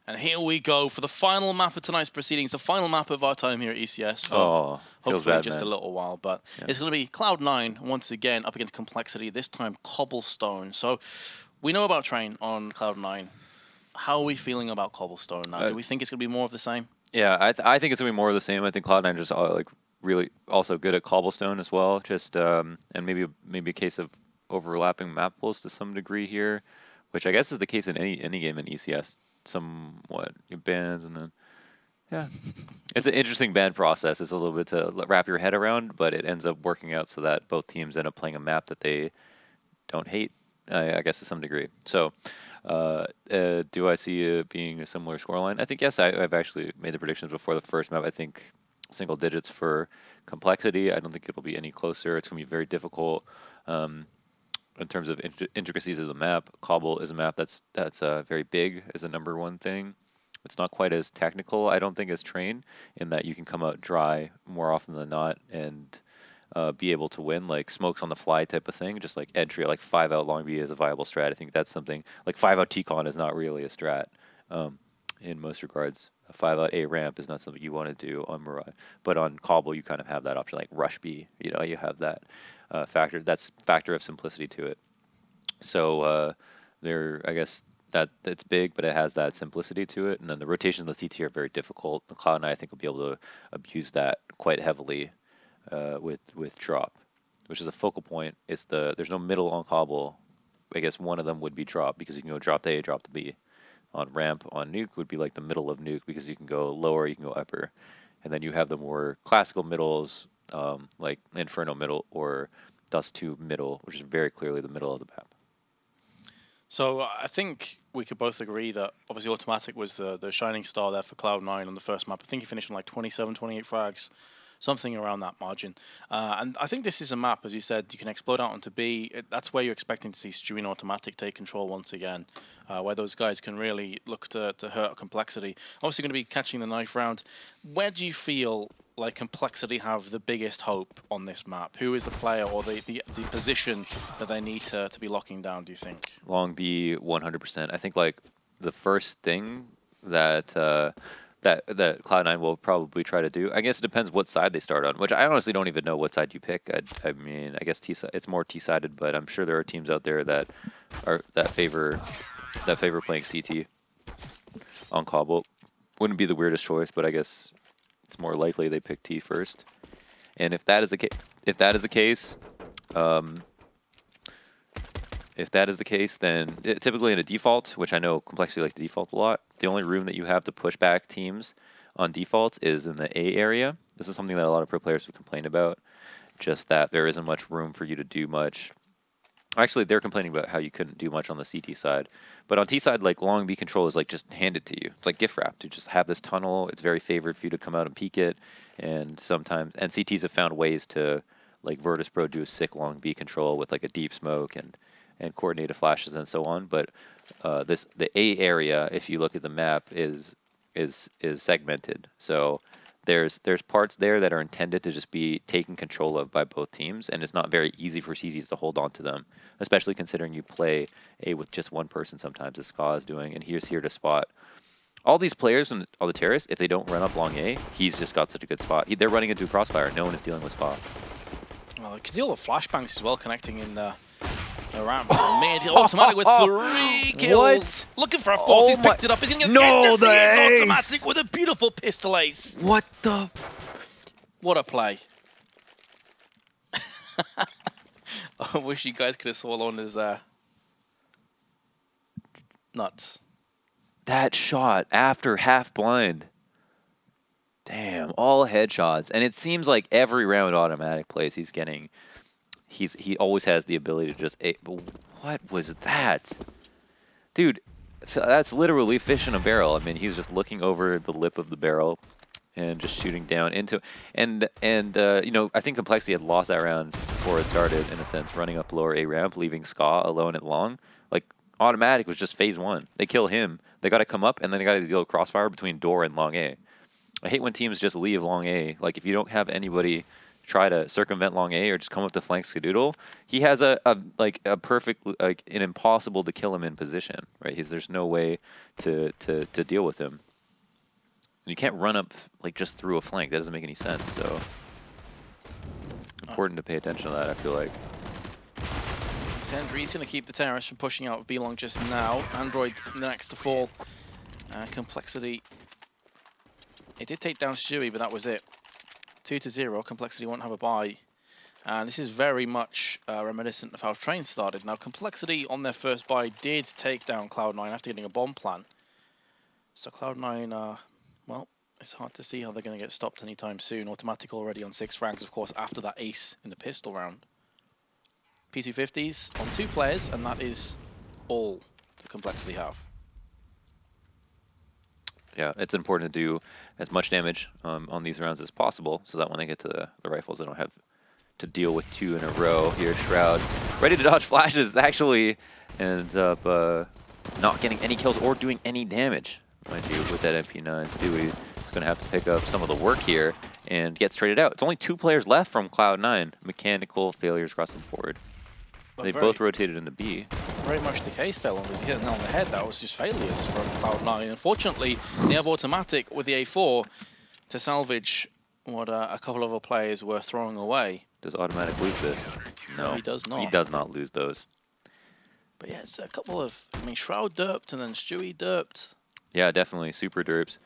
And here we go for the final map of tonight's proceedings, the final map of our time here at ECS. Oh, hopefully bad, just man. a little while, but it's going to be Cloud9 once again up against Complexity, this time Cobblestone. So we know about Train on Cloud9. How are we feeling about Cobblestone now? Do we think it's going to be more of the same? Yeah, I think it's going to be more of the same. I think Cloud9 just like really also good at Cobblestone as well. Just and maybe a case of overlapping map pools to some degree here, which I guess is the case in any game in ECS. Somewhat bans and then it's an interesting ban process. It's a little bit to wrap your head around, but it ends up working out so that both teams end up playing a map that they don't hate, I guess to some degree. So do I see it being a similar scoreline? I think yes. I've actually made the predictions before the first map. I think single digits for Complexity. I don't think it'll be any closer. It's going to be very difficult. In terms of intricacies of the map, Cobble is a map that's very big as a #1 thing. It's not quite as technical, I don't think, as Train, in that you can come out dry more often than not and be able to win, like smokes on the fly type of thing, just like entry, like 5 out long B is a viable strat. I think that's something, like 5 out T-Con is not really a strat in most regards. A 5 out A ramp is not something you want to do on Mirai. But on Cobble, you kind of have that option, like Rush B, you have that factor of simplicity to it. So I guess that it's big, but it has that simplicity to it. And then the rotations of the CT are very difficult. The Cloud9, I think, will be able to abuse that quite heavily with drop, which is a focal point. There's no middle on Cobble. I guess one of them would be drop because you can go drop to A, drop to B. On ramp, on nuke would be like the middle of nuke because you can go lower, you can go upper. And then you have the more classical middles, like Inferno middle or Dust 2 middle, which is very clearly the middle of the map. So I think we could both agree that obviously autimatic was the shining star there for Cloud9 on the first map. I think he finished on like 27, 28 frags, something around that margin. And I think this is a map, as you said, you can explode out onto B. That's where you're expecting to see Stewie and autimatic take control once again, where those guys can really look to hurt Complexity. Obviously going to be catching the knife round. Where do you feel like Complexity have the biggest hope on this map? Who is the player or the position that they need to be locking down, do you think? Long B, 100%. I think like the first thing that that Cloud9 will probably try to do, I guess it depends what side they start on, which I honestly don't even know what side you pick. I mean, I guess it's more T-sided, but I'm sure there are teams out there that favor playing CT on Cobble. Wouldn't be the weirdest choice, but I guess it's more likely they pick T first. And if that is the case, then typically in a default, which I know Complexity like to default a lot, the only room that you have to push back teams on defaults is in the A area. This is something that a lot of pro players have complained about, just that there isn't much room for you to do much. Actually, they're complaining about how you couldn't do much on the CT side. But on T side, like long B control is like just handed to you. It's like gift wrap to just have this tunnel. It's very favored for you to come out and peek it. And CTs have found ways to, like Virtus.pro, do a sick long B control with like a deep smoke and coordinated flashes and so on. But the A area, if you look at the map, is segmented. So there's parts there that are intended to just be taken control of by both teams, and it's not very easy for CTs to hold on to them, especially considering you play A with just one person sometimes, as Ska is doing, and he's here to spot. All these players and all the terrorists, if they don't run up long A, he's just got such a good spot. They're running into a crossfire. No one is dealing with spot. Well, you can see all the flashbangs as well connecting in around mid. autimatic with 3 kills. What? Looking for a 4th. He's picked it up. He's going to get to see autimatic with a beautiful pistol ace. What the? What a play. I wish you guys could have saw Lorna's nuts. That shot after half blind. Damn, all headshots. And it seems like every round autimatic plays he's getting. He always has the ability to just... What was that? Dude, that's literally fish in a barrel. I mean, he was just looking over the lip of the barrel and just shooting down into... And you know, I think Complexity had lost that round before it started, in a sense, running up lower A ramp, leaving Ska alone at long. Like, autimatic was just phase 1. They kill him. They got to come up, and then they got to deal with crossfire between door and long A. I hate when teams just leave long A. Like, if you don't have anybody try to circumvent long A or just come up to flank Skadoodle, he has a perfect, like an impossible to kill him in position, right? There's no way to deal with him. And you can't run up like just through a flank. That doesn't make any sense. So important to pay attention to that, I feel like. Sentry's going to keep the terrorists from pushing out of B-Long just now. Android the next to fall. Complexity. It did take down Stewie, but that was it. 2-0. Complexity won't have a buy. And this is very much reminiscent of how Train started. Now, Complexity on their first buy did take down Cloud9 after getting a bomb plan. So Cloud9, well, it's hard to see how they're going to get stopped anytime soon. autimatic already on 6 frags, of course, after that ace in the pistol round. P250s on 2 players, and that is all the Complexity have. Yeah, it's important to do as much damage on these rounds as possible, so that when they get to the rifles, they don't have to deal with 2 in a row. Here, Shroud, ready to dodge flashes, actually ends up not getting any kills or doing any damage. Mind you, with that MP9, Stewie is going to have to pick up some of the work here and get traded out. It's only 2 players left from Cloud9. Mechanical failures across the board. They both rotated into B. Very much the case there, Long as he hit it on the head. That was just failures from Cloud9. Unfortunately, they have autimatic with the A4 to salvage what a couple of other players were throwing away. Does autimatic lose this? No, he does not. He does not lose those. But yeah, it's a couple of, I mean, Shroud derped and then Stewie derped. Yeah, definitely super derps.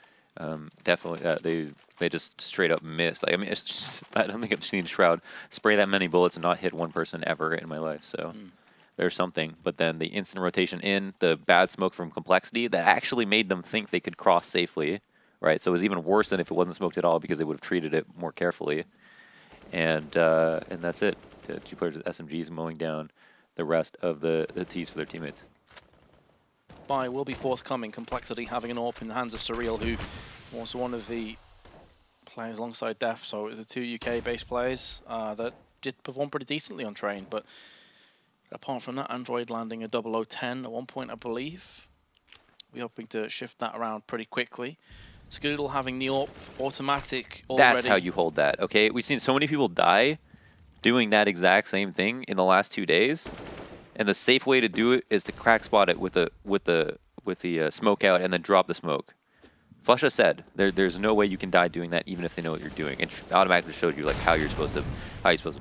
Definitely, they just straight up missed. Like, I mean, it's just, I don't think I've seen Shroud spray that many bullets and not hit one person ever in my life. So there's something. But then the instant rotation in, the bad smoke from Complexity that actually made them think they could cross safely, right? So it was even worse than if it wasn't smoked at all because they would have treated it more carefully. And that's it. 2 players with SMGs mowing down the rest of the Ts for their teammates. Buy will be forthcoming. Complexity having an AWP in the hands of Surreal, who was one of the players alongside dephh. So it was the 2 UK-based players that did perform pretty decently on Train. But apart from that, Android landing a 0010 at one point, I believe. We're hoping to shift that around pretty quickly. Skadoodle having the AWP, autimatic already. That's how you hold that, okay? We've seen so many people die doing that exact same thing in the last 2 days. And the safe way to do it is to crack spot it with the smoke out and then drop the smoke. Flusha said there's no way you can die doing that even if they know what you're doing. It automatically showed you like how you're supposed to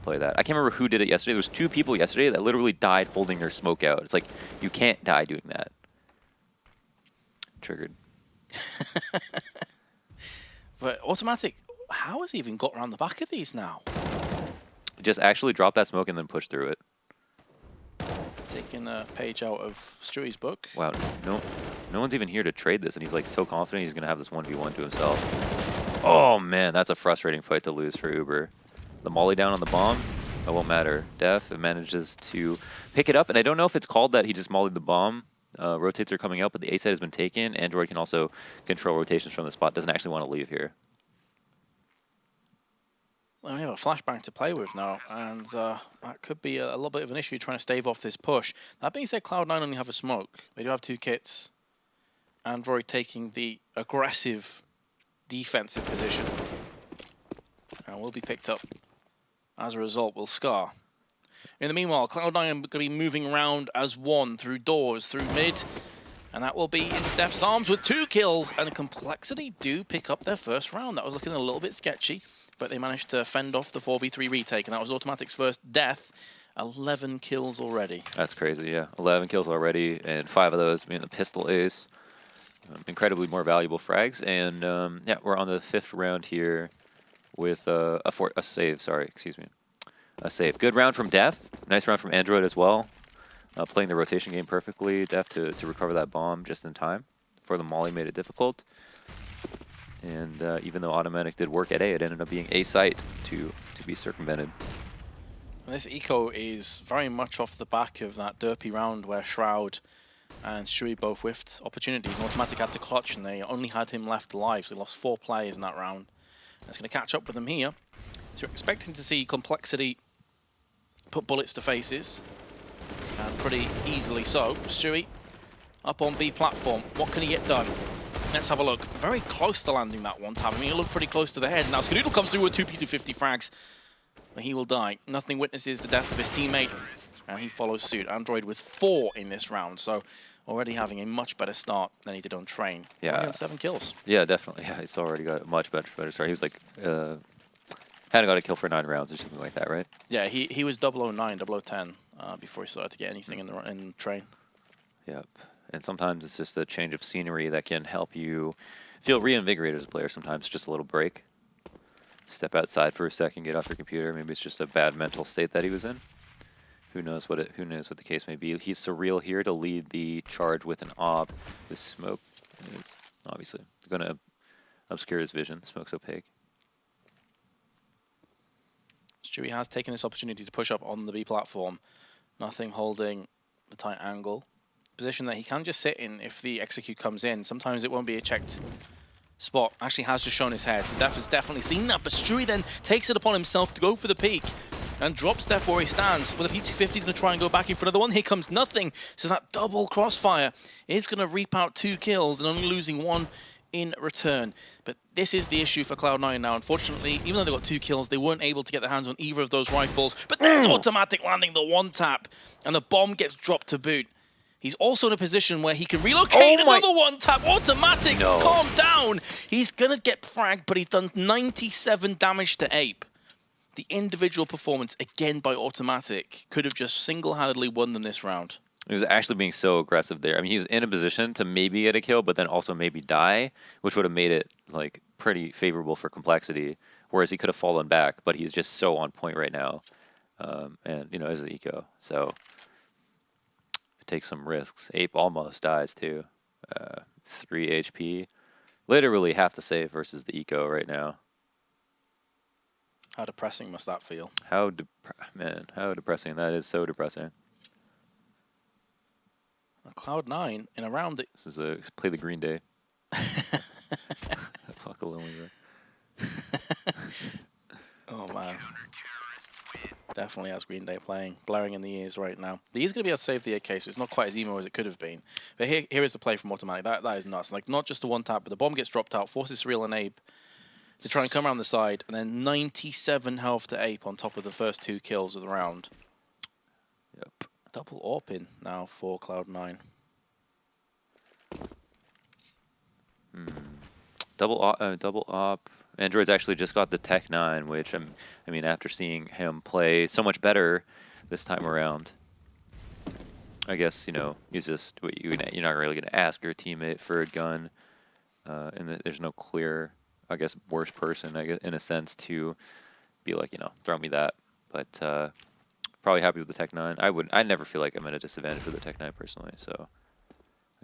play that. I can't remember who did it yesterday. There was 2 people yesterday that literally died holding their smoke out. It's like you can't die doing that. Triggered. But autimatic, how has he even got around the back of these now? Just actually drop that smoke and then push through it. Taking a page out of Stewie's book. Wow, no one's even here to trade this, and he's like so confident he's gonna have this 1v1 to himself. Oh man, that's a frustrating fight to lose for Uber. The molly down on the bomb, it won't matter. dephh manages to pick it up, and I don't know if it's called that he just mollied the bomb. Rotates are coming out, but the A side has been taken. Android can also control rotations from the spot. Doesn't actually want to leave here. Well, we have a flashbang to play with now, and that could be a little bit of an issue trying to stave off this push. That being said, Cloud9 only have a smoke. They do have 2 kits. Android taking the aggressive defensive position. And will be picked up. As a result, will scar. In the meanwhile, Cloud9 are going to be moving around as one through doors, through mid. And that will be into deph's arms with 2 kills. And Complexity do pick up their first round. That was looking a little bit sketchy. But they managed to fend aff the 4v3 retake, and that was autimatic's first death. 11 kills already. That's crazy, yeah. 11 kills already, and 5 of those being the pistol ace. Incredibly more valuable frags, and yeah, we're on the 5th round here with a save. Sorry, excuse me, a save. Good round from dephh. Nice round from Android as well. Playing the rotation game perfectly. dephh to recover that bomb just in time before the molly made it difficult. And even though autimatic did work at A, it ended up being A site to be circumvented. And this eco is very much off the back of that derpy round where Shroud and Stewie both whiffed opportunities. And autimatic had to clutch, and they only had him left alive, so they lost 4 players in that round. And it's going to catch up with them here. So you're expecting to see Complexity put bullets to faces, and pretty easily so. Stewie up on B platform. What can he get done? Let's have a look. Very close to landing that one, Tab. I mean, it looked pretty close to the head. Now Skadoodle comes through with 2 P250 frags. but he will die. Nothing witnesses the death of his teammate, and he follows suit. Android with 4 in this round, so already having a much better start than he did on train. Yeah. Only on 7 kills. Yeah, definitely. Yeah, he's already got a much better start. He was like, hadn't got a kill for 9 rounds or something like that, right? Yeah, he was 009, 010 before he started to get anything in train. Yep. And sometimes it's just a change of scenery that can help you feel reinvigorated as a player. Sometimes just a little break. Step outside for a second, get off your computer. Maybe it's just a bad mental state that he was in. Who knows what the case may be. He's Surreal here to lead the charge with an AWP. This smoke is obviously going to obscure his vision. Smoke's opaque. Stewie has taken this opportunity to push up on the B platform. Nothing holding the tight angle. Position that he can just sit in if the execute comes in. Sometimes it won't be a checked spot. Actually has just shown his head. So dephh has definitely seen that, but Stewie then takes it upon himself to go for the peek and drops dephh where he stands. With a P250, he's going to try and go back in for another one. Here comes nothing. So that double crossfire is going to reap out 2 kills and only losing 1 in return. But this is the issue for Cloud9 now. Unfortunately, even though they got 2 kills, they weren't able to get their hands on either of those rifles. But there's autimatic landing the 1-tap, and the bomb gets dropped to boot. He's also in a position where he can relocate another 1-tap. Autimatic, calm down. He's going to get fragged, but he's done 97 damage to Ape. The individual performance, again by autimatic, could have just single-handedly won them this round. He was actually being so aggressive there. I mean, he was in a position to maybe get a kill, but then also maybe die, which would have made it like pretty favorable for complexity. Whereas he could have fallen back, but he's just so on point right now. And, you know, as the eco. So it takes some risks. Ape almost dies too. 3 HP. Literally half the save versus the eco right now. How depressing must that feel? How depressing. That is so depressing. Cloud9 in a round that... This is play the Green Day. Fuck a lonely Oh man. Definitely has Green Day playing, blaring in the ears right now. But he's going to be able to save the AK, so it's not quite as emo as it could have been. But here is the play from autimatic. That is nuts. Like, not just the 1-tap, but the bomb gets dropped out, forces Surreal and Ape to try and come around the side, and then 97 health to Ape on top of the first 2 kills of the round. Yep. Double AWP in now for Cloud9. Double AWP. Android's actually just got the Tech 9, which I mean, after seeing him play so much better this time around, I guess, you know, he's just you're not really going to ask your teammate for a gun, and there's no clear, I guess, worse person, I guess, in a sense, to be like, you know, throw me that. But probably happy with the Tech 9. I never feel like I'm at a disadvantage with the Tech 9 personally, so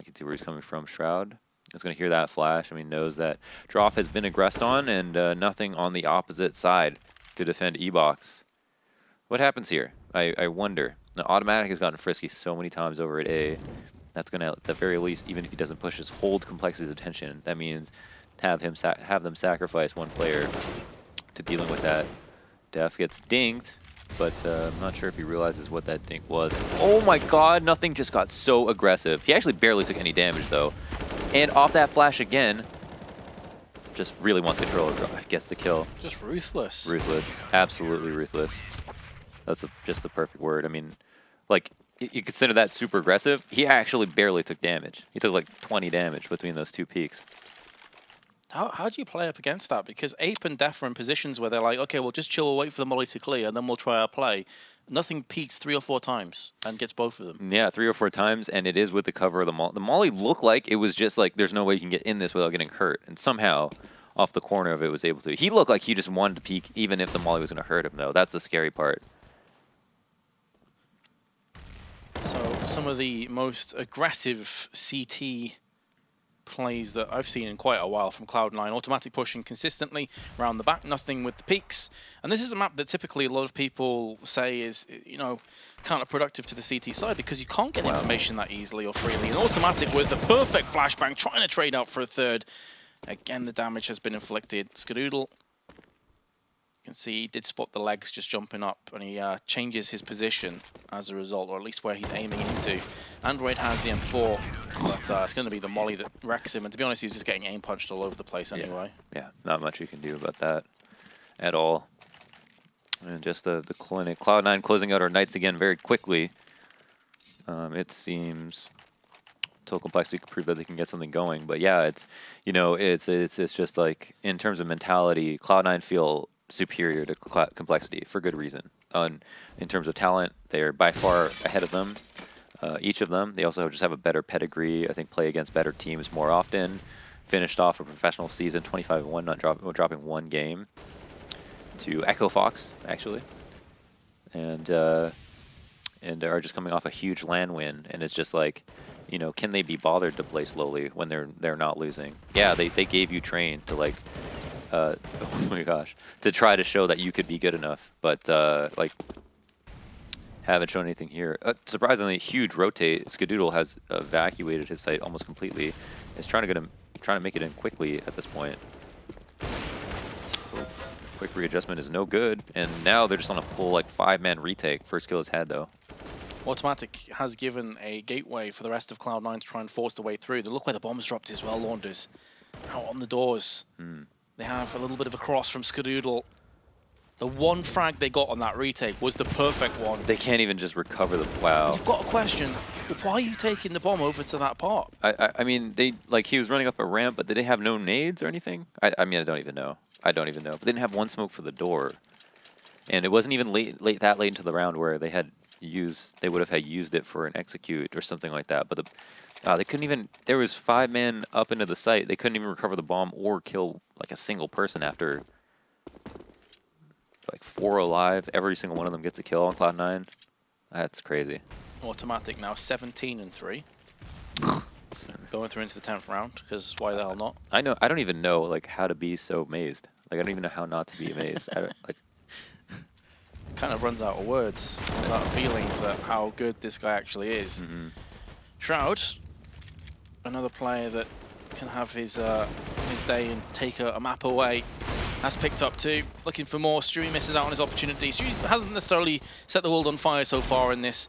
I can see where he's coming from. Shroud is going to hear that flash. I mean, knows that drop has been aggressed on, and nothing on the opposite side to defend E-Box. What happens here? I wonder. Now, autimatic has gotten frisky so many times over at A. That's going to, at the very least, even if he doesn't push his hold complexity's attention, that means have them sacrifice 1 player to dealing with that. dephh gets dinged, but I'm not sure if he realizes what that dink was. Oh my god, nothing just got so aggressive. He actually barely took any damage, though. And off that flash again, just really wants control. Gets the kill. Just ruthless. Ruthless. Absolutely ruthless. That's just the perfect word. I mean, like, you consider that super aggressive. He actually barely took damage. He took like 20 damage between those 2 peaks. How do you play up against that? Because Ape and dephh are in positions where they're like, okay, we'll just chill, we'll wait for the molly to clear, and then we'll try our play. Nothing peaks 3 or 4 times and gets both of them. Yeah, 3 or 4 times, and it is with the cover of the molly. The molly looked like it was just like, there's no way you can get in this without getting hurt. And somehow, off the corner of it, was able to. He looked like he just wanted to peek, even if the molly was going to hurt him, though. That's the scary part. So, some of the most aggressive CT plays that I've seen in quite a while from Cloud9. Autimatic pushing consistently around the back, nothing with the peaks. And this is a map that typically a lot of people say is, you know, counterproductive to the CT side because you can't get information that easily or freely. And autimatic with the perfect flashbang, trying to trade out for a third. Again, the damage has been inflicted. Skadoodle, you can see he did spot the legs just jumping up, and he changes his position as a result, or at least where he's aiming into. Android has the M4, but it's going to be the molly that wrecks him. And to be honest, he's just getting aim punched all over the place anyway. Yeah, not much you can do about that at all. And just the clinic. Cloud9 closing out our Knights again very quickly. It seems Total Complexity could prove that they can get something going. But yeah, it's just like in terms of mentality, Cloud9 feel superior to Complexity for good reason. In terms of talent, they are by far ahead of them. Each of them. They also just have a better pedigree. I think play against better teams more often. Finished off a professional season 25-1, not dropping one game to Echo Fox actually, and are just coming off a huge LAN win. And it's just like, can they be bothered to play slowly when they're not losing? Yeah, they gave you train to like, oh my gosh, to try to show that you could be good enough, but like haven't shown anything here. Surprisingly, huge rotate. Skadoodle has evacuated his site almost completely. Is trying to make it in quickly at this point. Quick readjustment is no good, and now they're just on a full like 5-man retake. First kill is had though. autimatic has given a gateway for the rest of Cloud9 to try and force the way through. Look where the bomb's dropped as well, Launders. Out on the doors. They have a little bit of a cross from Skadoodle. The one frag they got on that retake was the perfect one. They can't even just recover the... Wow. You've got a question. Why are you taking the bomb over to that part? I mean, he was running up a ramp, but did they have no nades or anything? I mean, I don't even know. But they didn't have one smoke for the door. And it wasn't even that late into the round where they would have had used it for an execute or something like that. But they couldn't even... There was 5 men up into the site. They couldn't even recover the bomb or kill like a single person after... Like 4 alive, every single one of them gets a kill on Cloud9. That's crazy. autimatic now 17-3. Going through into the 10th round, because why the hell not? I don't even know like how to be so amazed. Like I don't even know how not to be amazed. Kind of runs out of words, runs out of feelings at how good this guy actually is. Shroud, another player that can have his day and take a map away. Has picked up 2, looking for more. Stewie misses out on his opportunities. Stewie hasn't necessarily set the world on fire so far in this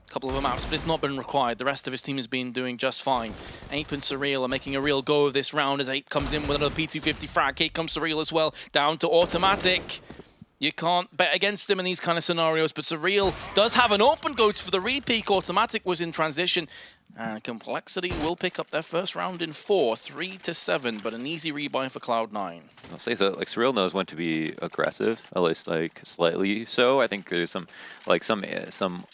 couple of maps, but it's not been required. The rest of his team has been doing just fine. Ape and Surreal are making a real go of this round as Ape comes in with another P250 frag. Here comes Surreal as well, down to autimatic. You can't bet against him in these kind of scenarios, but Surreal does have an open go for the repeat. autimatic was in transition, and Complexity will pick up their first round in 4, 3-7, but an easy rebuy for Cloud9. I'll say that like Surreal knows when to be aggressive, at least like slightly so. I think there's some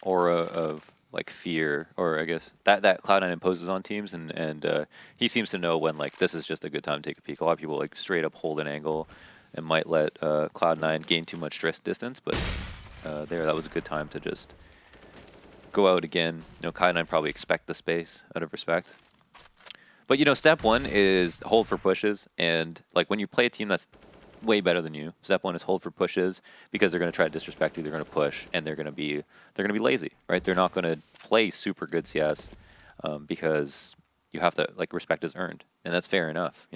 aura of like fear, or I guess that Cloud9 imposes on teams, and he seems to know when like this is just a good time to take a peek. A lot of people like straight up hold an angle and might let Cloud9 gain too much distance, but that was a good time to just go out again. Cloud9 probably expect the space out of respect. But step 1 is hold for pushes, and like when you play a team that's way better than you, step 1 is hold for pushes, because they're going to try to disrespect you, they're going to push, and they're going to be lazy, right? They're not going to play super good CS because you have to, like, respect is earned, and that's fair enough,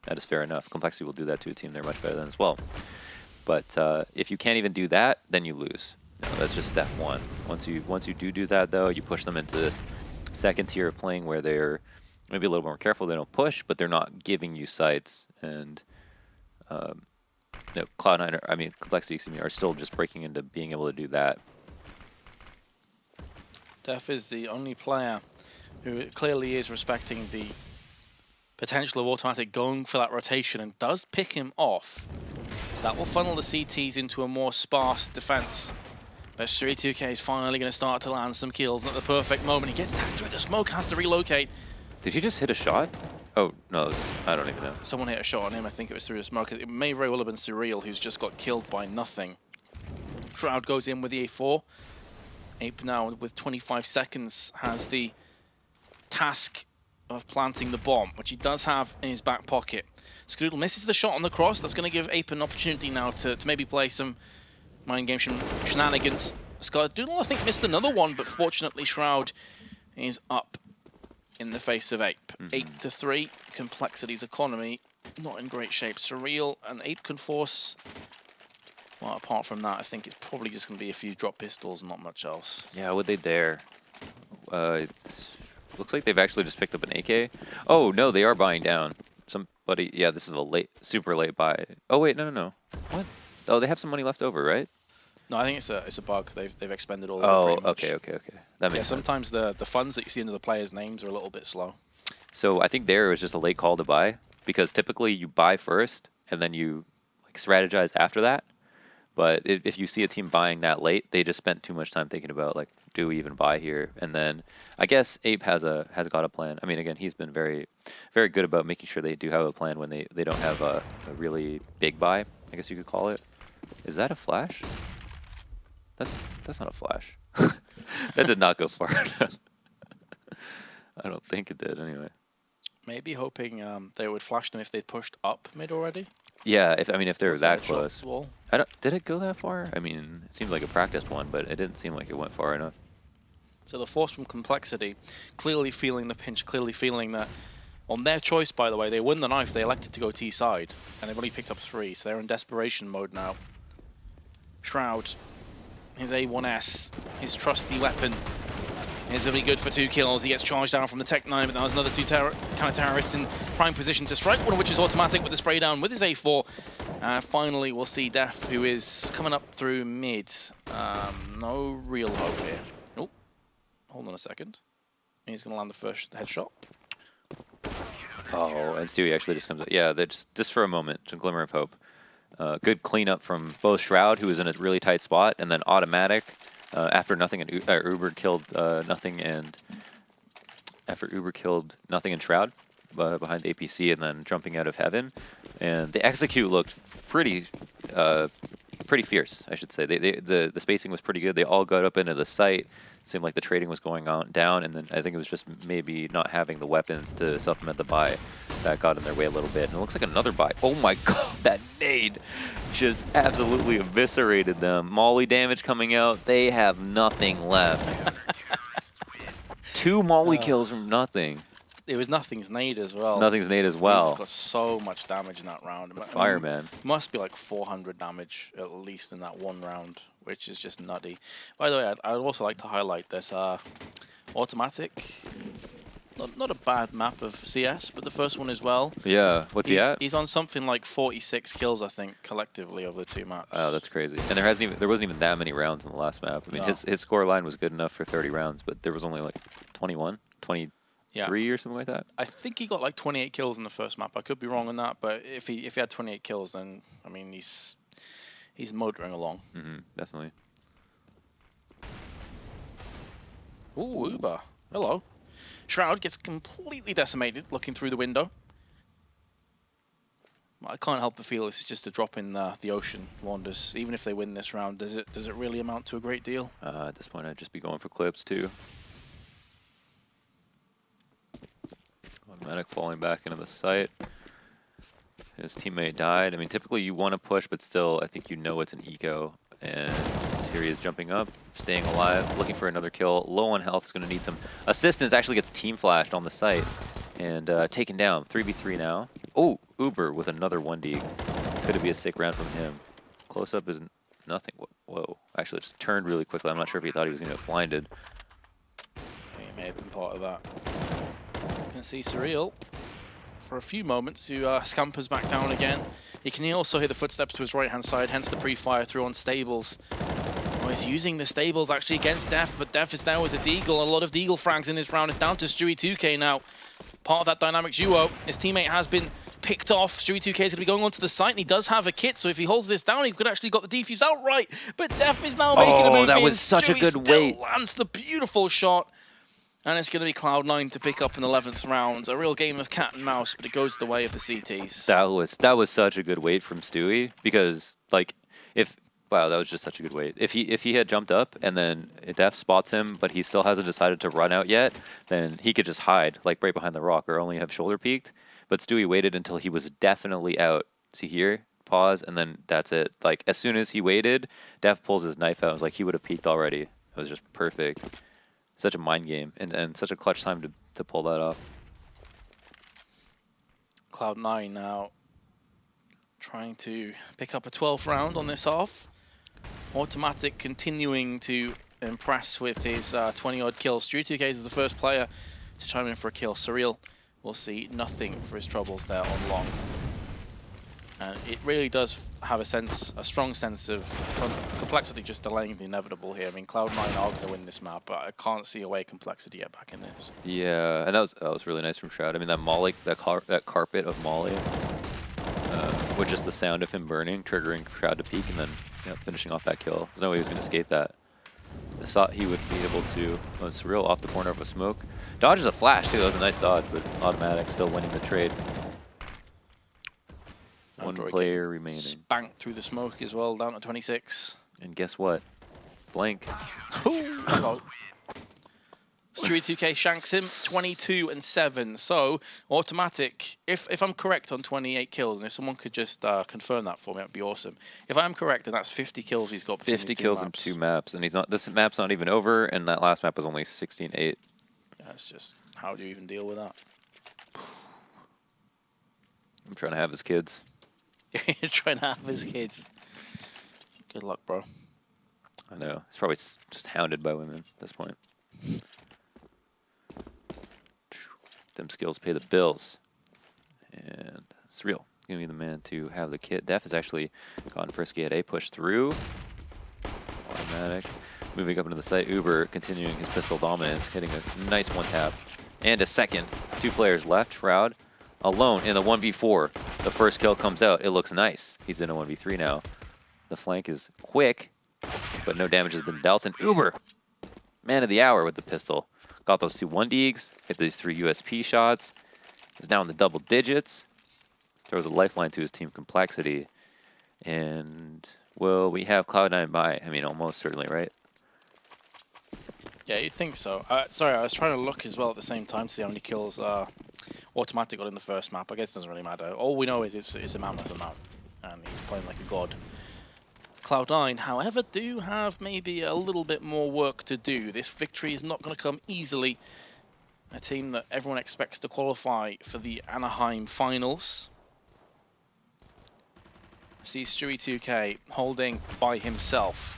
That is fair enough. Complexity will do that to a team they're much better than as well. But if you can't even do that, then you lose. That's just step 1. Once you do that, though, you push them into this second tier of playing where they're maybe a little more careful. They don't push, but they're not giving you sights. And Cloud9, Complexity, are still just breaking into being able to do that. dephh is the only player who clearly is respecting the potential of autimatic going for that rotation and does pick him off. That will funnel the CTs into a more sparse defense. But Stewie2K is finally going to start to land some kills, and at the perfect moment he gets tagged through the smoke, has to relocate. Did he just hit a shot? Oh, no, I don't even know. Someone hit a shot on him, I think it was through the smoke. It may very well have been Surreal, who's just got killed by nothing. Shroud goes in with the A4. Ape now, with 25 seconds, has the task of planting the bomb, which he does have in his back pocket. Skadoodle misses the shot on the cross. That's going to give Ape an opportunity now to maybe play some mind game shenanigans. Skadoodle, I think, missed another one, but fortunately Shroud is up in the face of Ape. 8-3, Complexity's economy not in great shape. Surreal and Ape can force... Well, apart from that, I think it's probably just going to be a few drop pistols, not much else. Yeah, would they dare? Looks like they've actually just picked up an AK. Oh, no, they are buying down. Yeah, this is a super late buy. Oh, wait, no. What? Oh, they have some money left over, right? No, I think it's a bug. They've expended all Oh, of it. okay. That makes sense. Sometimes the funds that you see into the players' names are a little bit slow. So I think there was just a late call to buy, because typically you buy first and then you like strategize after that. But if you see a team buying that late, they just spent too much time thinking about like, do we even buy here? And then I guess Ape has got a plan. I mean, again, he's been very good about making sure they do have a plan when they don't have a really big buy, I guess you could call it. Is that a flash? That's not a flash. That did not go far enough. I don't think it did anyway. Maybe hoping they would flash them if they'd pushed up mid already. Yeah, if they were that close. Wall. Did it go that far? I mean, it seemed like a practiced one, but it didn't seem like it went far enough. So the force from complexity, clearly feeling the pinch, clearly feeling that on their choice, by the way, they win the knife, they elected to go T side, and they've only picked up 3, so they're in desperation mode now. Shroud, his A1S, his trusty weapon, is really good for 2 kills. He gets charged down from the Tech 9, but now there's another 2 counter-terrorists in prime position to strike, one of which is autimatic with the spray down with his A4. Finally, we'll see dephh, who is coming up through mid. No real hope here. Oh, hold on a second. He's going to land the first headshot. Oh, and Stewie actually just comes up. Yeah, just for a moment, a glimmer of hope. Good cleanup from both Shroud, who was in a really tight spot, and then autimatic. After nothing and Uber killed nothing, and after Uber killed nothing and Shroud behind the APC, and then jumping out of heaven, and the execute looked pretty fierce, I should say. The spacing was pretty good. They all got up into the site. Seemed like the trading was going on down, and then I think it was just maybe not having the weapons to supplement the buy that got in their way a little bit. And it looks like another buy. Oh my god, that nade just absolutely eviscerated them. Molly damage coming out. They have nothing left. 2 Molly kills from nothing. It was Nothing's nade as well. Nothing's nade as well. He's got so much damage in that round. The Fireman. Must be like 400 damage at least in that one round, which is just nutty. By the way, I'd also like to highlight that autimatic, not a bad map of CS, but the first one as well. Yeah, what's he at? He's on something like 46 kills, I think, collectively over the 2 maps. Oh, that's crazy. And there wasn't even that many rounds in the last map. I mean, his score line was good enough for 30 rounds, but there was only like 21, 23 or something like that. I think he got like 28 kills in the first map. I could be wrong on that, but if he had 28 kills, then I mean he's motoring along. Definitely. Ooh, Uber. Hello. Shroud gets completely decimated looking through the window. I can't help but feel this is just a drop in the ocean, Wanders. Even if they win this round, does it really amount to a great deal? At this point, I'd just be going for clips too. Autimatic falling back into the site. His teammate died. I mean, typically you want to push, but still, I think you know it's an eco. And here he is jumping up, staying alive, looking for another kill. Low on health, is going to need some assistance. Actually gets team flashed on the site and taken down. 3v3 now. Oh, Uber with another 1D. Could it be a sick round from him? Close up is nothing. Whoa. Actually, just turned really quickly. I'm not sure if he thought he was going to get blinded. He may have been part of that. You can see Surreal for a few moments who scampers back down again. You can also hear the footsteps to his right-hand side, hence the pre-fire through on Stapells. Oh, he's using the Stapells actually against dephh, but dephh is down with the deagle. A lot of deagle frags in this round. It's down to Stewie2K now. Part of that dynamic duo. His teammate has been picked off. Stewie2K is going to be going onto the site, and he does have a kit, so if he holds this down, he could actually got the defuse outright. But dephh is now making a move in. That was such a good weight. Lands the beautiful shot. And it's going to be Cloud9 to pick up in the 11th round. A real game of cat and mouse, but it goes the way of the CTs. That was such a good weight from Stewie, because like wow, that was just such a good weight. If he had jumped up and then dephh spots him, but he still hasn't decided to run out yet, then he could just hide like right behind the rock or only have shoulder peeked. But Stewie waited until he was definitely out. See here, pause, and then that's it. Like as soon as he waited, dephh pulls his knife out. It was like he would have peeked already. It was just perfect. Such a mind game, and such a clutch time to pull that off. Cloud9 now trying to pick up a 12th round on this half. autimatic continuing to impress with his 20-odd kills. Stewie2K is the first player to chime in for a kill. Surreal will see nothing for his troubles there on long. And it really does have a strong sense of complexity just delaying the inevitable here. I mean, Cloud9 are going to win this map, but I can't see a way complexity get back in this. Yeah, and that was really nice from Shroud. I mean, that molly, that carpet of molly, with just the sound of him burning, triggering Shroud to peek, and then finishing off that kill. There's no way he was going to escape that. I thought he would be able to. Surreal off the corner of a smoke. Dodges a flash too. That was a nice dodge, but autimatic still winning the trade. One player remaining. Spanked through the smoke as well, down to 26. And guess what? Flank. Hello. Stewie2K shanks him, 22 and 7. So autimatic. If I'm correct on 28 kills, and if someone could just confirm that for me, that'd be awesome. If I'm correct, then that's 50 kills he's got. 50 kills in 2 maps, and he's not. This map's not even over, and that last map was only 16-8. Yeah, it's just how do you even deal with that? I'm trying to have his kids. You're trying to have his kids. Good luck, bro. I know. He's probably just hounded by women at this point. Them skills pay the bills. And Surreal, gonna be the man to have the kit. dephh has actually gone frisky at A, push through. autimatic. Moving up into the site, Uber continuing his pistol dominance, hitting a nice one tap. And a second. 2 players left. Shroud alone in the 1v4. The first kill comes out. It looks nice. He's in a 1v3 now. The flank is quick, but no damage has been dealt. And Uber, man of the hour with the pistol. Got those 2 1-deags, hit these 3 USP shots. Is now in the double digits. Throws a lifeline to his team complexity. And, well, we have Cloud9 by. I mean, almost certainly, right? Yeah, you'd think so. Sorry, I was trying to look as well at the same time to see how many kills autimatic got in the first map. I guess it doesn't really matter. All we know is it's a mammoth amount, and he's playing like a god. Cloud9, however, do have maybe a little bit more work to do. This victory is not going to come easily. A team that everyone expects to qualify for the Anaheim finals. See Stewie2K holding by himself.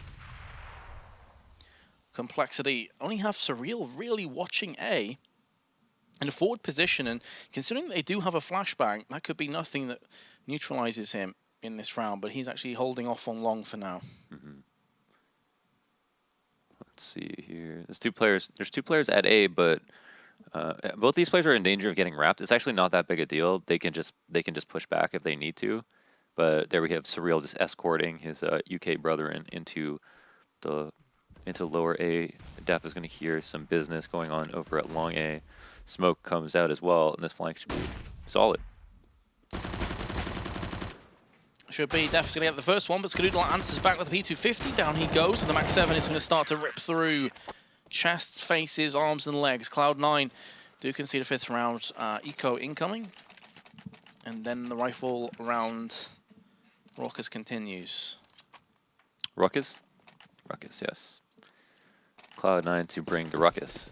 Complexity only have Surreal really watching A in a forward position, and considering that they do have a flashbang, that could be nothing that neutralizes him in this round, but he's actually holding off on long for now. Let's see here. There's 2 players at A, but both these players are in danger of getting wrapped. It's actually not that big a deal. They can just push back if they need to. But there we have Surreal just escorting his UK brethren into lower A. dephh is going to hear some business going on over at long A. Smoke comes out as well, and this flank should be solid. Should be deph's going to get the first one, but Skadoodle answers back with a P250. Down he goes, and the Max 7 is going to start to rip through chests, faces, arms, and legs. Cloud9 do concede a 5th round. Eco incoming. And then the rifle round. Ruckus continues. Ruckus? Ruckus, yes. Cloud9 to bring the ruckus.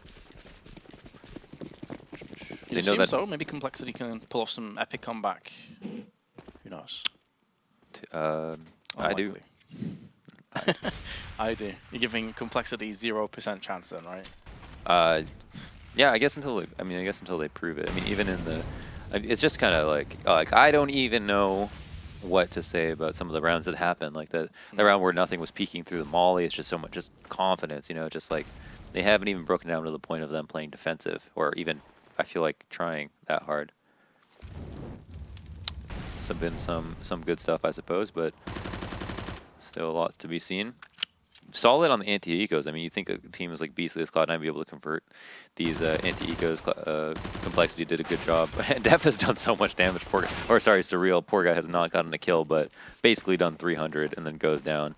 You'd assume so. Maybe Complexity can pull off some epic comeback. Who knows? I do. I do. You're giving Complexity 0% chance then, right? Yeah, I guess until they prove it. I mean, even in the, it's just kind of like I don't even know what to say about some of the rounds that happened. Like the round where nothing was peeking through the molly. It's just so much just confidence, you know. Just like they haven't even broken down to the point of them playing defensive, or even I feel like trying that hard. Been some good stuff, I suppose, but still lots to be seen. Solid on the anti-ecos. I mean, you think a team is like Beastly as Cloud9 be able to convert these anti-ecos. Complexity did a good job. dephh has done so much damage. Surreal. Poor guy has not gotten a kill, but basically done 300 and then goes down.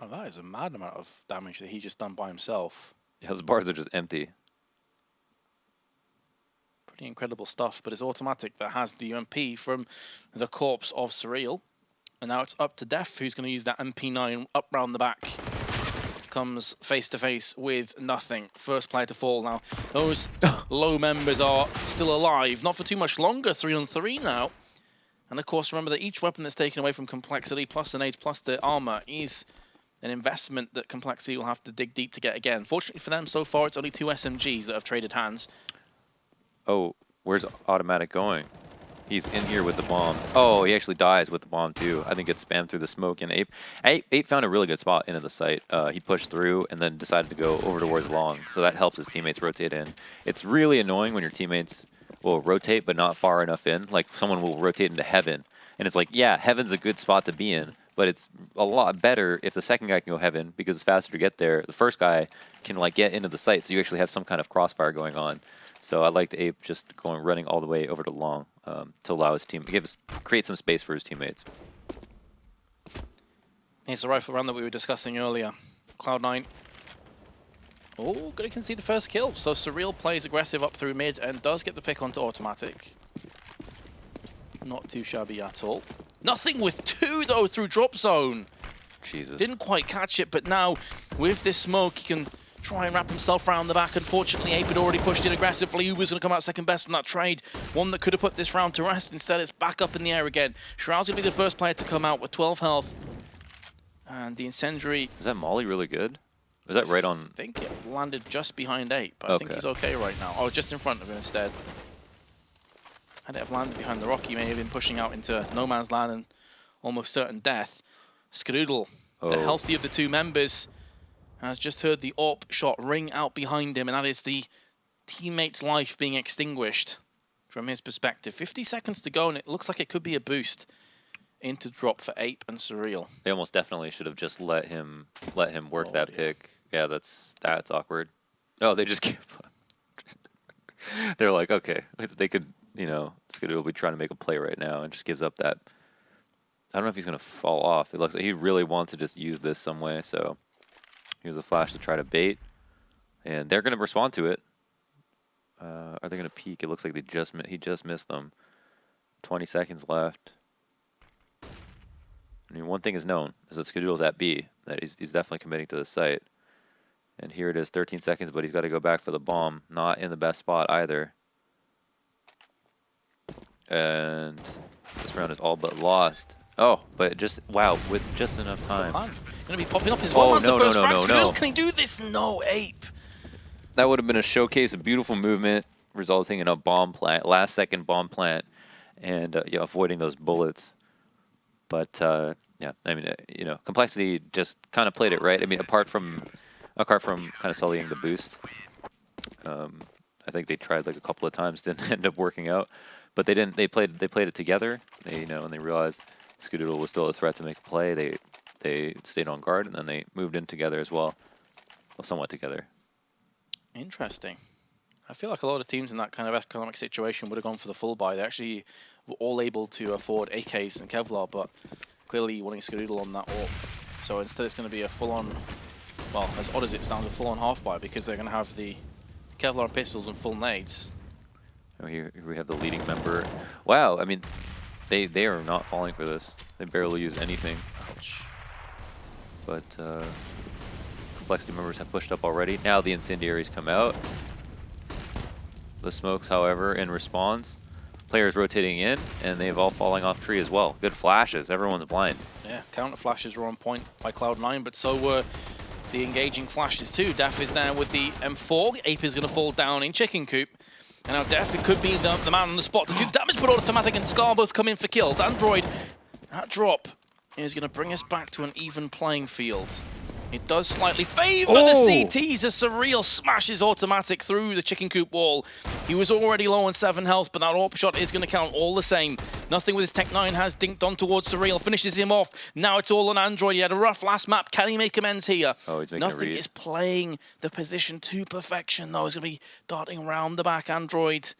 Oh, that is a mad amount of damage that he just done by himself. Yeah, those bars are just empty. Pretty incredible stuff, but it's autimatic that has the UMP from the corpse of Surreal. And now it's up to dephh, who's going to use that MP9 up round the back. Comes face to face with nothing. First player to fall now. Those low members are still alive. Not for too much longer. 3-on-3 now. And of course, remember that each weapon that's taken away from Complexity, plus the nades, plus the armor, is an investment that Complexity will have to dig deep to get again. Fortunately for them, so far, it's only 2 SMGs that have traded hands. Oh, where's autimatic going? He's in here with the bomb. Oh, he actually dies with the bomb too. I think it's spammed through the smoke. And Ape found a really good spot into the site. He pushed through and then decided to go over towards long. So that helps his teammates rotate in. It's really annoying when your teammates will rotate but not far enough in. Like someone will rotate into heaven. And it's like, yeah, heaven's a good spot to be in. But it's a lot better if the second guy can go heaven because it's faster to get there. The first guy can like get into the site, so you actually have some kind of crossfire going on. So I like the Ape just running all the way over to long to allow his team create some space for his teammates. Here's the rifle round that we were discussing earlier. Cloud9. Oh, gonna concede the first kill. So Surreal plays aggressive up through mid and does get the pick onto autimatic. Not too shabby at all. Nothing with 2 though through drop zone. Jesus. Didn't quite catch it, but now with this smoke, he can try and wrap himself around the back. Unfortunately, Ape had already pushed in aggressively. Who was going to come out second best from that trade? One that could have put this round to rest. Instead, it's back up in the air again. Shroud's going to be the first player to come out with 12 health. And the incendiary... Is that molly really good? Was that right on... I think it landed just behind Ape. I think he's okay right now. Oh, just in front of him instead. Had it have landed behind the rock, he may have been pushing out into no man's land and almost certain death. Skadoodle, the healthy of the 2 members, has just heard the AWP shot ring out behind him, and that is the teammate's life being extinguished from his perspective. 50 seconds to go, and it looks like it could be a boost into drop for Ape and Surreal. They almost definitely should have just let him work that pick. Yeah, that's awkward. Oh, they just gave up. They're like, okay, they could, you know, Skadoodle will be trying to make a play right now and just gives up that. I don't know if he's going to fall off. It looks like he really wants to just use this some way, so here's a flash to try to bait. And they're going to respond to it. Are they going to peek? It looks like he just missed them. 20 seconds left. I mean, one thing is known, is that Skadoodle's at B, that he's definitely committing to the site. And here it is, 13 seconds, but he's got to go back for the bomb. Not in the best spot either. And this round is all but lost. Oh, but just, wow, with just enough time. Going to be popping up his one no. Can he do this? No, Ape. That would have been a showcase of beautiful movement, resulting in a bomb plant, last second bomb plant, and yeah, avoiding those bullets. But yeah, I mean, you know, Complexity just kind of played it right. I mean, apart from kind of sullying the boost, I think they tried like a couple of times, didn't end up working out. But they didn't. They played it together. They, you know, and they realized Skadoodle was still a threat to make a play. They stayed on guard, and then they moved in together as well somewhat together. Interesting. I feel like a lot of teams in that kind of economic situation would have gone for the full buy. They actually were all able to afford AKs and Kevlar, but clearly wanting Skadoodle on that AWP. So instead it's going to be a full-on, well, as odd as it sounds, a full-on half buy because they're going to have the Kevlar pistols and full nades. Oh, here we have the leading member. Wow, I mean, they are not falling for this. They barely use anything. Ouch. But Complexity members have pushed up already. Now the incendiaries come out. The smokes, however, in response. Players rotating in, and they've all falling off tree as well. Good flashes. Everyone's blind. Yeah, counter flashes were on point by Cloud9, but so were the engaging flashes too. dephh is there with the M4. Ape is going to fall down in chicken coop. And now dephh, it could be the man on the spot to do the damage, but autimatic and Scar both come in for kills. Android, that drop is going to bring us back to an even playing field. It does slightly favor the CTs as Surreal smashes autimatic through the chicken coop wall. He was already low on 7 health, but that AWP shot is going to count all the same. Nothing with his Tech 9 has dinked on towards Surreal, finishes him off. Now it's all on Android. He had a rough last map. Can he make amends here? Oh, he's making Nothing is playing the position to perfection, though. He's going to be darting around the back, Android.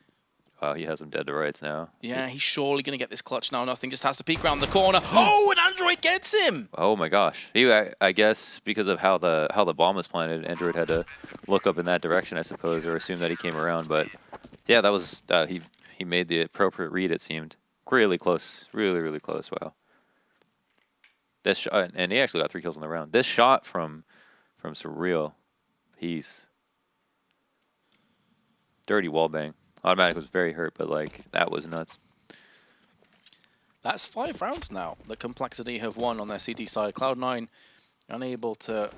Wow, he has him dead to rights now. Yeah, he's surely going to get this clutch now. Nothing just has to peek around the corner. Oh, and Android gets him! Oh my gosh. I guess because of how the bomb was planted, Android had to look up in that direction, I suppose, or assume that he came around. But yeah, that was he made the appropriate read, it seemed. Really close. Really, really close. Wow. This shot, and he actually got 3 kills in the round. This shot from Surreal, he's dirty wallbang. Autimatic was very hurt, but like that was nuts. That's 5 rounds now that Complexity have won on their CT side. Cloud9 unable to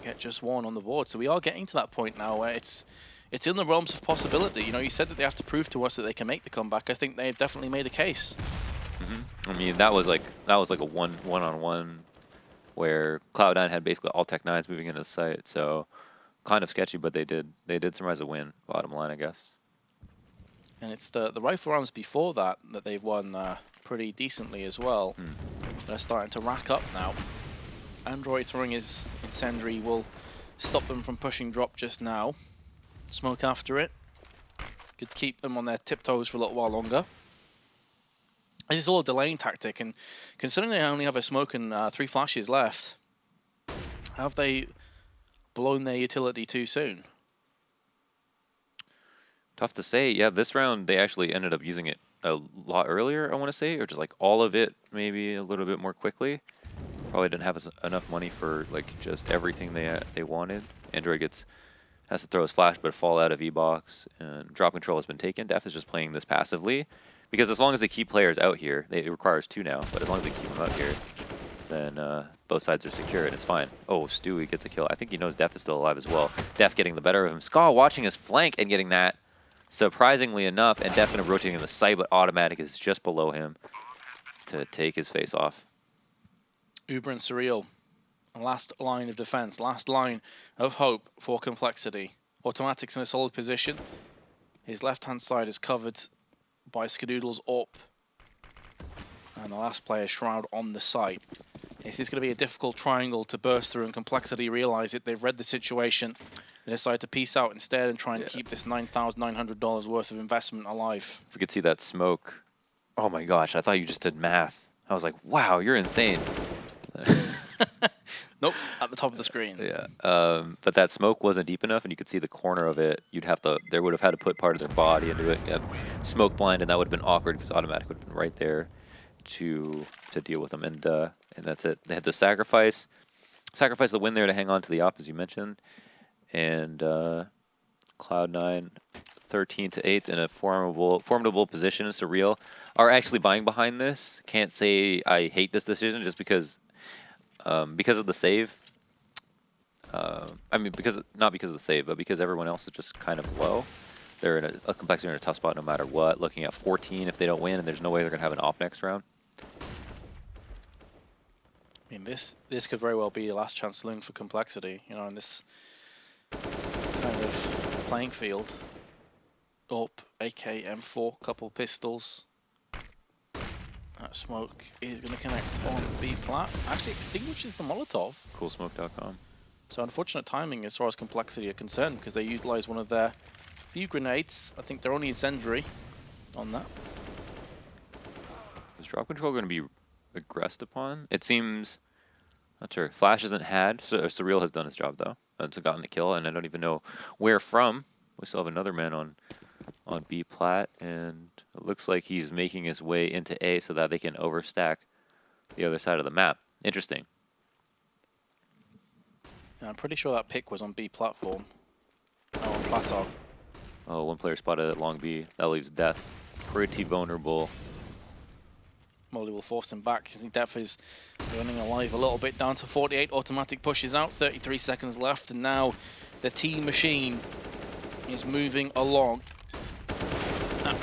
get just one on the board. So we are getting to that point now where it's it's in the realms of possibility. You know, you said that they have to prove to us that they can make the comeback. I think they've definitely made a case. I mean, that was like a one-on-one where Cloud9 had basically all Tech9s moving into the site. So kind of sketchy, but they did surmise a win. Bottom line, I guess. And it's the rifle rounds before that they've won pretty decently as well. They're starting to rack up now. Android throwing his incendiary will stop them from pushing drop just now. Smoke after it. Could keep them on their tiptoes for a little while longer. This is all a delaying tactic, and considering they only have a smoke and 3 flashes left, have they blown their utility too soon? Tough to say. Yeah, this round they actually ended up using it a lot earlier, I want to say, or just like all of it maybe a little bit more quickly. Probably didn't have enough money for like just everything they wanted. Android has to throw his flash, but fall out of E-box, and drop control has been taken. dephh is just playing this passively, because as long as they keep players out here, it requires 2 now, but as long as they keep them out here, then both sides are secure and it's fine. Oh, Stewie gets a kill. I think he knows dephh is still alive as well. dephh getting the better of him. Ska watching his flank and getting that, surprisingly enough, and dephh kind of rotating in the site, but autimatic is just below him to take his face off. Uber and Surreal. Last line of defense, last line of hope for Complexity. Autimatic's in a solid position. His left-hand side is covered by Skadoodle's AWP. And the last player, Shroud, on the site. This is going to be a difficult triangle to burst through, and Complexity realize it. They've read the situation. They decide to peace out instead and try and keep this $9,900 worth of investment alive. If we could see that smoke. Oh my gosh, I thought you just did math. I was like, wow, you're insane. Nope, at the top of the screen. Yeah, but that smoke wasn't deep enough, and you could see the corner of it. They would have had to put part of their body into it. Smoke blind, and that would have been awkward because autimatic would have been right there to deal with them. And that's it. They had to sacrifice the win there to hang on to the op, as you mentioned. And Cloud9, 13-8 in a formidable position. Surreal are actually buying behind this. Can't say I hate this decision just because of the save. I mean, not because of the save, but because everyone else is just kind of low. They're in a Complexity in a tough spot no matter what. Looking at 14 if they don't win, and there's no way they're gonna have an op next round. I mean, this could very well be the last chance saloon for Complexity. You know, in this kind of playing field. AWP, AK, M4, couple pistols. That smoke is going to connect on B plat. Actually extinguishes the Molotov. Coolsmoke.com. So unfortunate timing as far as Complexity are concerned, because they utilize one of their few grenades. I think they're only incendiary on that. Is drop control going to be aggressed upon? It seems, not sure. Flash hasn't had, so Surreal has done his job though. It's gotten a kill, and I don't even know where from. We still have another man on B plat, and it looks like he's making his way into A so that they can overstack the other side of the map. Interesting. Yeah, I'm pretty sure that pick was on B platform. Oh, on plateau. Oh, one player spotted at long B. That leaves dephh pretty vulnerable. Molly will force him back. I think dephh is running alive a little bit, down to 48. autimatic pushes out, 33 seconds left, and now the T machine is moving along at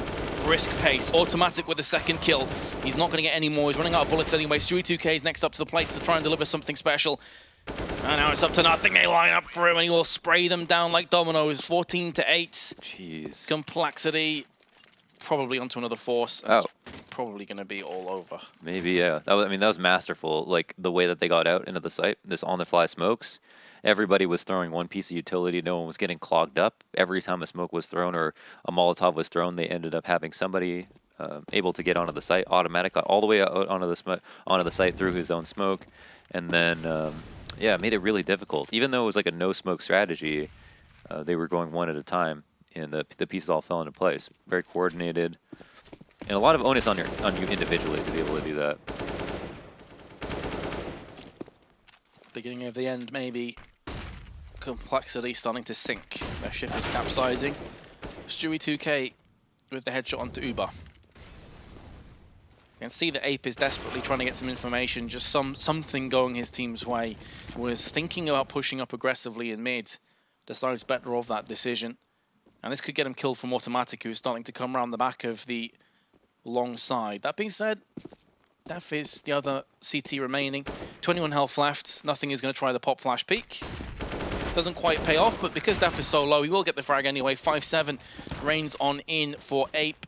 brisk pace. autimatic with the second kill. He's not going to get any more. He's running out of bullets anyway. Stewie2K is next up to the plate to try and deliver something special. And now it's up to nothing. They line up for him, and he will spray them down like dominoes. 14-8. Jeez. Complexity probably onto another force. And it's probably going to be all over. Maybe, yeah. That was masterful. Like the way that they got out into the site. This on-the-fly smokes. Everybody was throwing one piece of utility. No one was getting clogged up. Every time a smoke was thrown or a Molotov was thrown, they ended up having somebody able to get onto the site. autimatic got all the way out onto the site through his own smoke, and then yeah, it made it really difficult. Even though it was like a no smoke strategy, they were going one at a time, and the pieces all fell into place. Very coordinated, and a lot of onus on you individually to be able to do that. Beginning of the end, maybe. Complexity starting to sink. Their ship is capsizing. Stewie2K with the headshot onto Uber. You can see that Ape is desperately trying to get some information, just something going his team's way. Was thinking about pushing up aggressively in mid. Decides better of that decision. And this could get him killed from autimatic, who's starting to come around the back of the long side. That being said, dephh is the other CT remaining. 21 health left. Nothing is going to try the pop flash peek. Doesn't quite pay off, but because dephh is so low, he will get the frag anyway. 5-7 reigns on in for Ape.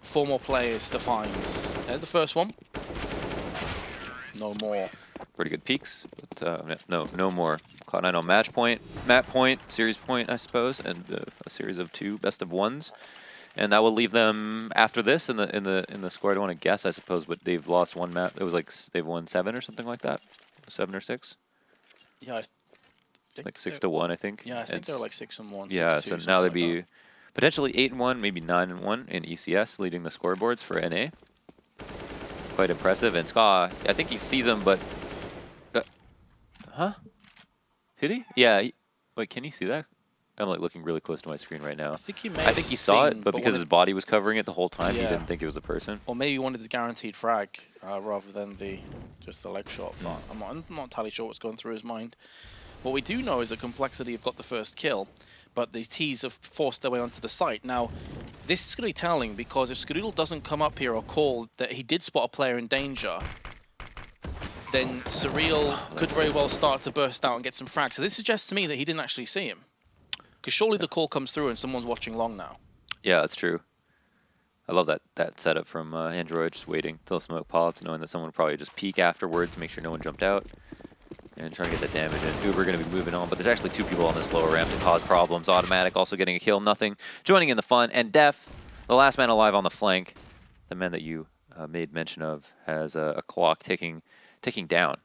4 more players to find. There's the first one. No more. Pretty good peaks, but no more. Cloud9 on match point, map point, series point, I suppose, and a series of 2 best of 1s, and that will leave them after this in the score. I don't want to guess, I suppose, but they've lost 1 map. It was like they've won 7 or something like that, 7 or 6. Yeah, I think like 6-1, I think. Yeah, I think they're like 6-1. Yeah, 6-2, so now they'd like be potentially 8-1, maybe 9-1 in ECS, leading the scoreboards for NA. Quite impressive, and Ska, I think he sees him, but huh? Did he? Yeah. Wait, can you see that? I'm like looking really close to my screen right now. I think he may I think he saw it, but because his body was covering it the whole time, he Yeah. didn't think it was a person. Or maybe he wanted the guaranteed frag rather than just the leg shot. But I'm not entirely sure what's going through his mind. What we do know is that Complexity have got the first kill, but the T's have forced their way onto the site. Now, this is going to be telling, because if Skadoodle doesn't come up here or call that he did spot a player in danger, then Surreal could very well start to burst out and get some frags. So this suggests to me that he didn't actually see him. Because surely the call comes through and someone's watching long now. Yeah, that's true. I love that setup from Android, just waiting till the smoke pops, knowing that someone would probably just peek afterwards to make sure no one jumped out. And trying to get that damage in. Uber going to be moving on, but there's actually 2 people on this lower ramp to cause problems. autimatic also getting a kill, nothing. Joining in the fun, and dephh, the last man alive on the flank, the man that you made mention of, has a clock ticking down.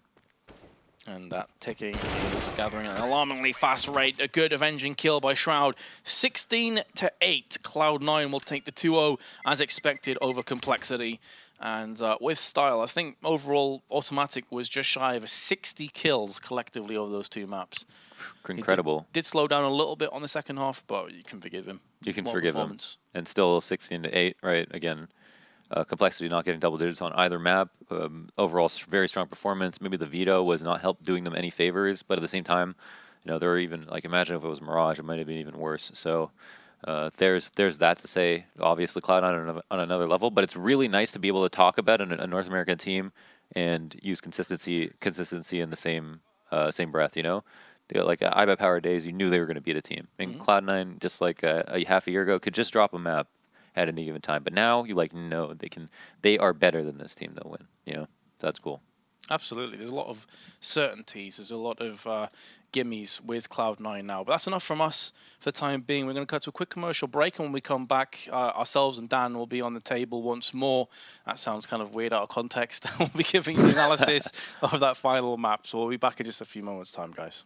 And that ticking is gathering at an alarmingly fast rate. A good avenging kill by Shroud. 16-8. Cloud9 will take the 2-0 as expected over Complexity. And with style, I think overall autimatic was just shy of 60 kills collectively over those 2 maps. Incredible. Did slow down a little bit on the second half, but you can forgive him. You can forgive him. And still 16-8, right? Again, Complexity not getting double digits on either map. Overall, very strong performance. Maybe the veto was not help doing them any favors, but at the same time, you know, there were even, like, imagine if it was Mirage, it might have been even worse. So there's that to say. Obviously, Cloud9 on another level, but it's really nice to be able to talk about a North American team and use consistency in the same breath. You know, like IBA Power days, you knew they were going to beat a team. And Cloud9, just like a half a year ago, could just drop a map at any given time. But now you know they are better than this team. They'll win. You know, so that's cool. Absolutely. There's a lot of certainties. There's a lot of gimmies with Cloud9 now. But that's enough from us for the time being. We're going to cut to a quick commercial break, and when we come back, ourselves and Dan will be on the table once more. That sounds kind of weird out of context. We'll be giving you analysis of that final map. So we'll be back in just a few moments' time, guys.